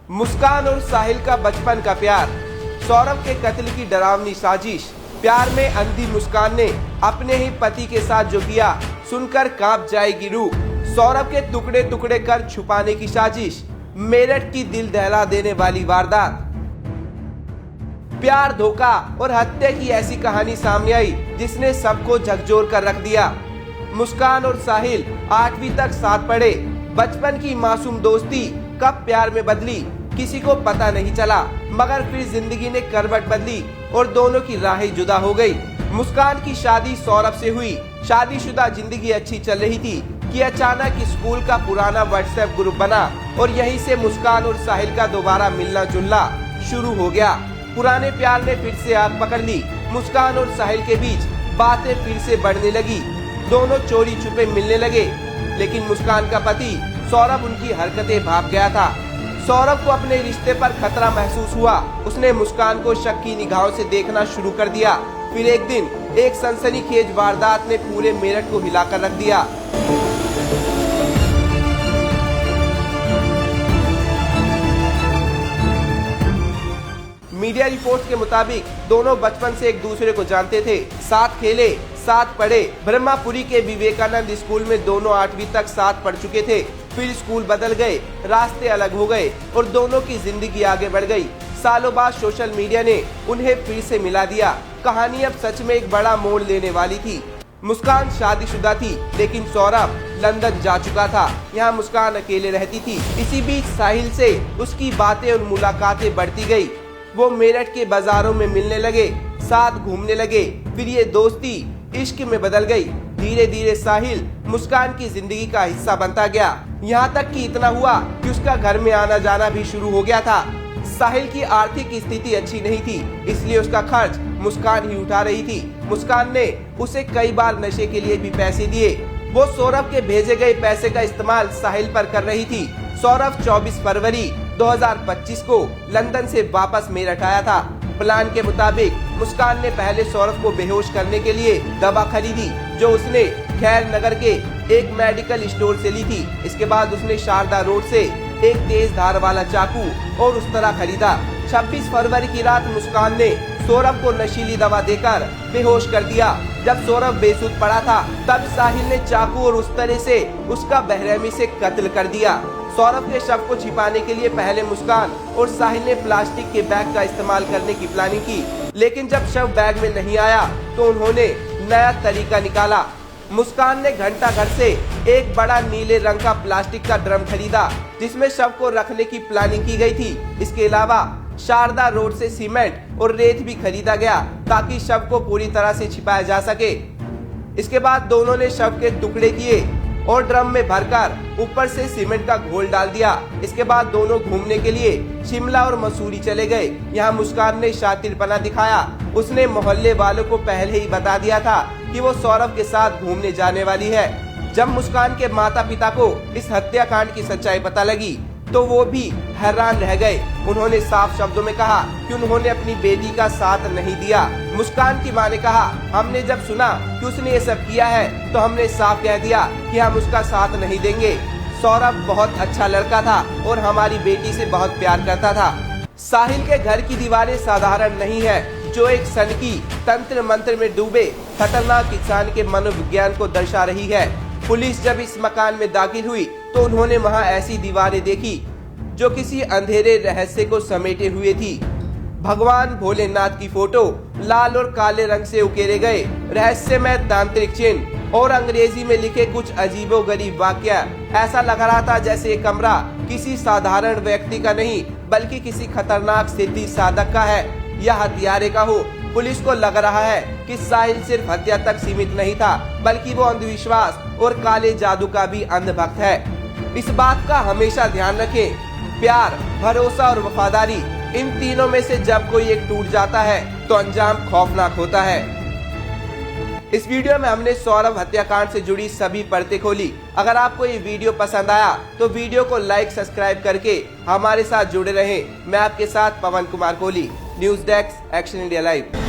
मुस्कान और साहिल का बचपन का प्यार, सौरभ के कत्ल की डरावनी साजिश। प्यार में अंधी मुस्कान ने अपने ही पति के साथ जो किया सुनकर कांप जाएगी रूह। सौरभ के टुकड़े टुकड़े कर छुपाने की साजिश, मेरठ की दिल दहला देने वाली वारदात। प्यार, धोखा और हत्या की ऐसी कहानी सामने आई जिसने सबको झकझोर कर रख दिया। मुस्कान और साहिल 8वीं तक साथ पढ़े। बचपन की मासूम दोस्ती कब प्यार में बदली किसी को पता नहीं चला, मगर फिर जिंदगी ने करवट बदली और दोनों की राहें जुदा हो गई। मुस्कान की शादी सौरभ से हुई। शादीशुदा जिंदगी अच्छी चल रही थी कि अचानक स्कूल का पुराना व्हाट्सएप ग्रुप बना और यहीं से मुस्कान और साहिल का दोबारा मिलना जुलना शुरू हो गया। पुराने प्यार ने फिर से आग पकड़ ली। मुस्कान और साहिल के बीच बातें फिर से बढ़ने लगी। दोनों चोरी छुपे मिलने लगे, लेकिन मुस्कान का पति सौरभ उनकी हरकतें भाप गया था। सौरभ को अपने रिश्ते पर खतरा महसूस हुआ। उसने मुस्कान को शक की निगाहों से देखना शुरू कर दिया। फिर एक दिन एक सनसनीखेज वारदात ने पूरे मेरठ को हिलाकर रख दिया। मीडिया रिपोर्ट्स के मुताबिक दोनों बचपन से एक दूसरे को जानते थे, साथ खेले, साथ पढ़े। ब्रह्मापुरी के विवेकानंद स्कूल में दोनों 8वीं तक साथ पढ़ चुके थे। फिर स्कूल बदल गए, रास्ते अलग हो गए और दोनों की जिंदगी आगे बढ़ गई। सालों बाद सोशल मीडिया ने उन्हें फिर से मिला दिया। कहानी अब सच में एक बड़ा मोड़ लेने वाली थी। मुस्कान शादीशुदा थी, लेकिन सौरभ लंदन जा चुका था। यहाँ मुस्कान अकेले रहती थी। इसी बीच साहिल से उसकी बातें और मुलाकातें बढ़ती गई। वो मेरठ के बाजारों में मिलने लगे, साथ घूमने लगे। फिर ये दोस्ती इश्क में बदल गई। धीरे धीरे साहिल मुस्कान की जिंदगी का हिस्सा बनता गया। यहाँ तक कि इतना हुआ कि उसका घर में आना जाना भी शुरू हो गया था। साहिल की आर्थिक स्थिति अच्छी नहीं थी, इसलिए उसका खर्च मुस्कान ही उठा रही थी। मुस्कान ने उसे कई बार नशे के लिए भी पैसे दिए। वो सौरभ के भेजे गए पैसे का इस्तेमाल साहिल पर कर रही थी। सौरभ 24 फरवरी 2025 को लंदन से वापस मेरठ आया था। प्लान के मुताबिक मुस्कान ने पहले सौरभ को बेहोश करने के लिए दवा खरीदी, जो उसने खैर नगर के एक मेडिकल स्टोर से ली थी। इसके बाद उसने शारदा रोड से एक तेज धार वाला चाकू और उस तरह खरीदा। 26 फरवरी की रात मुस्कान ने सौरभ को नशीली दवा देकर बेहोश कर दिया। जब सौरभ बेसुध पड़ा था, तब साहिल ने चाकू और उस तरह से उसका बेरहमी से कत्ल कर दिया। सौरभ के शव को छिपाने के लिए पहले मुस्कान और साहिल ने प्लास्टिक के बैग का इस्तेमाल करने की प्लानिंग की, लेकिन जब शव बैग में नहीं आया तो उन्होंने नया तरीका निकाला। मुस्कान ने घंटा घर से एक बड़ा नीले रंग का प्लास्टिक का ड्रम खरीदा, जिसमें शव को रखने की प्लानिंग की गई थी। इसके अलावा शारदा रोड से सीमेंट और रेत भी खरीदा गया, ताकि शव को पूरी तरह से छिपाया जा सके। इसके बाद दोनों ने शव के टुकड़े किए और ड्रम में भरकर ऊपर से सीमेंट का घोल डाल दिया। इसके बाद दोनों घूमने के लिए शिमला और मसूरी चले गए। यहाँ मुस्कान ने शातिरपना दिखाया। उसने मोहल्ले वालों को पहले ही बता दिया था कि वो सौरभ के साथ घूमने जाने वाली है। जब मुस्कान के माता पिता को इस हत्याकांड की सच्चाई पता लगी तो वो भी हैरान रह गए। उन्होंने साफ शब्दों में कहा कि उन्होंने अपनी बेटी का साथ नहीं दिया। मुस्कान की मां ने कहा, हमने जब सुना कि उसने ये सब किया है तो हमने साफ कह दिया कि हम उसका साथ नहीं देंगे। सौरभ बहुत अच्छा लड़का था और हमारी बेटी से बहुत प्यार करता था। साहिल के घर की दीवारें साधारण नहीं है, जो एक सनकी तंत्र मंत्र में डूबे खतरनाक इंसान के मनोविज्ञान को दर्शा रही है। पुलिस जब इस मकान में दाखिल हुई तो उन्होंने वहां ऐसी दीवारें देखी जो किसी अंधेरे रहस्य को समेटे हुए थी। भगवान भोलेनाथ की फोटो लाल और काले रंग से उकेरे गए, रहस्यमय तांत्रिक चिन्ह और अंग्रेजी में लिखे कुछ अजीबोगरीब वाक्य। ऐसा लग रहा था जैसे ये कमरा किसी साधारण व्यक्ति का नहीं, बल्कि किसी खतरनाक सिद्धि साधक का है या हत्यारे का हो। पुलिस को लग रहा है कि साहिल सिर्फ हत्या तक सीमित नहीं था, बल्कि वो अंधविश्वास और काले जादू का भी अंधभक्त है। इस बात का हमेशा ध्यान रखें, प्यार, भरोसा और वफादारी, इन तीनों में से जब कोई एक टूट जाता है तो अंजाम खौफनाक होता है। इस वीडियो में हमने सौरभ हत्याकांड से जुड़ी सभी परतें खोली। अगर आपको ये वीडियो पसंद आया तो वीडियो को लाइक, सब्सक्राइब करके हमारे साथ जुड़े रहें। मैं आपके साथ Pawan Kumar Kohli, news desk, action India live.